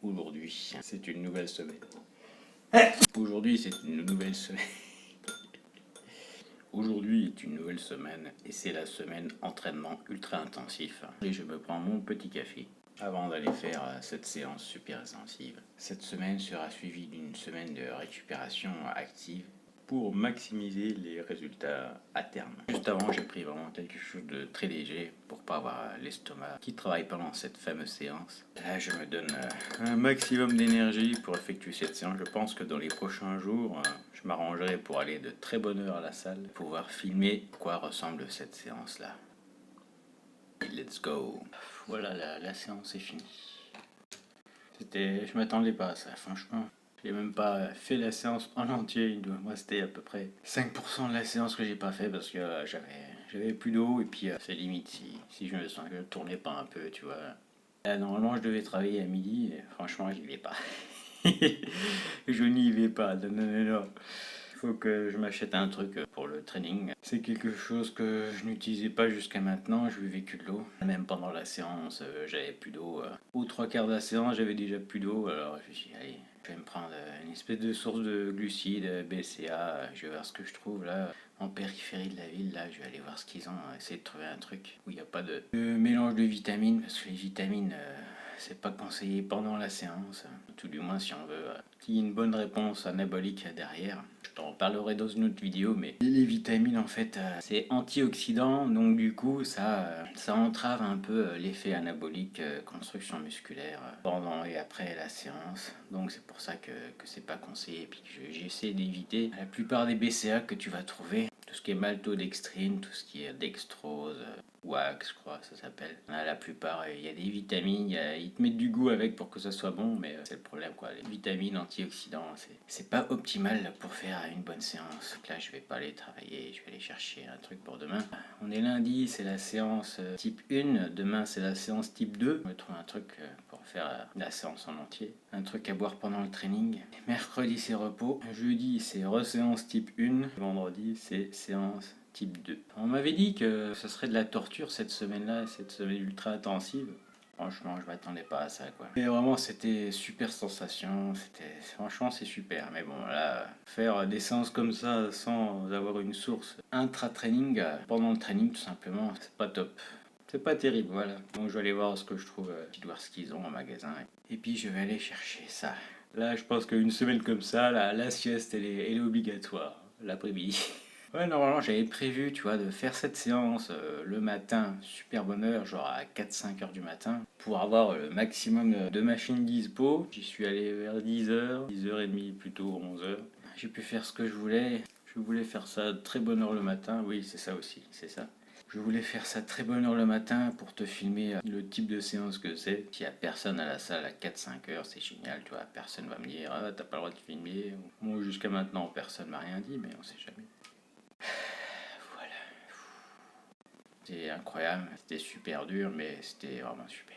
Aujourd'hui, c'est une nouvelle semaine. Aujourd'hui, c'est une nouvelle semaine. Aujourd'hui est une nouvelle semaine et c'est la semaine entraînement ultra intensif. Et je me prends mon petit café avant d'aller faire cette séance super intensive. Cette semaine sera suivie d'une semaine de récupération active pour maximiser les résultats à terme. Juste avant, j'ai pris vraiment quelque chose de très léger pour pas avoir l'estomac qui travaille pendant cette fameuse séance. Là, je me donne un maximum d'énergie pour effectuer cette séance. Je pense que dans les prochains jours, je m'arrangerai pour aller de très bonne heure à la salle, pour pouvoir filmer à quoi ressemble cette séance-là. Let's go. Voilà, la séance est finie. Je m'attendais pas à ça, franchement. J'ai même pas fait la séance en entier. Il doit me rester à peu près 5% de la séance que j'ai pas fait parce que j'avais plus d'eau et puis c'est limite si je me sens que je tournais pas un peu, tu vois. Là, normalement, je devais travailler à midi et franchement, j'y vais pas. Je n'y vais pas. Non, non, non, non. Il faut que je m'achète un truc pour le training. C'est quelque chose que je n'utilisais pas jusqu'à maintenant. Je buvais que de l'eau. Même pendant la séance, j'avais plus d'eau. Aux trois quarts de la séance, j'avais déjà plus d'eau. Alors je me suis dit, allez, je vais me prendre une espèce de source de glucides, BCA. Je vais voir ce que je trouve là. En périphérie de la ville, là, je vais aller voir ce qu'ils ont. Essayer de trouver un truc où il n'y a pas de mélange de vitamines. Parce que les vitamines, c'est pas conseillé pendant la séance. Tout du moins si on veut qu'il y ait une bonne réponse anabolique derrière. Je t'en parlerai dans une autre vidéo, mais les vitamines en fait c'est antioxydant, donc du coup ça entrave un peu l'effet anabolique, construction musculaire pendant et après la séance. Donc c'est pour ça que c'est pas conseillé et puis que j'essaie d'éviter la plupart des BCA que tu vas trouver. Tout ce qui est maltodextrine, tout ce qui est dextrose, wax, je crois ça s'appelle. La plupart, il y a des vitamines, ils te mettent du goût avec pour que ça soit bon, mais c'est le problème quoi. Les vitamines antioxydants, c'est pas optimal pour faire une bonne séance. Donc là, je vais pas aller travailler, je vais aller chercher un truc pour demain. On est lundi, c'est la séance type 1. Demain, c'est la séance type 2. Je vais trouver un truc pour faire la séance en entier. Un truc à boire pendant le training. Mercredi, c'est repos. Jeudi, c'est reséance type 1. Vendredi, c'est séance type 2. On m'avait dit que ce serait de la torture cette semaine-là, cette semaine ultra intensive. Franchement, je m'attendais pas à ça, quoi. Mais vraiment, c'était super sensation. Franchement, c'est super. Mais bon, là, faire des séances comme ça sans avoir une source intra-training, pendant le training, tout simplement, c'est pas top. C'est pas terrible, voilà. Donc je vais aller voir ce que je trouve, voir ce qu'ils ont en magasin. Et puis je vais aller chercher ça. Là, je pense qu'une semaine comme ça, la sieste, elle est obligatoire, l'après-midi. Ouais, normalement, j'avais prévu, tu vois, de faire cette séance le matin, super bonne heure, genre à 4-5 heures du matin, pour avoir le maximum de machines dispo. J'y suis allé vers 10 heures, 10h30 plutôt, 11 heures. J'ai pu faire ce que je voulais. Je voulais faire ça très bonne heure le matin. Oui, c'est ça aussi, c'est ça. Je voulais faire ça très bonne heure le matin pour te filmer le type de séance que c'est. S'il n'y a personne à la salle à 4-5 heures, c'est génial, tu vois. Personne va me dire, ah, t'as pas le droit de filmer. Bon, jusqu'à maintenant, personne m'a rien dit, mais on sait jamais. Voilà. C'était incroyable, c'était super dur, mais c'était vraiment super.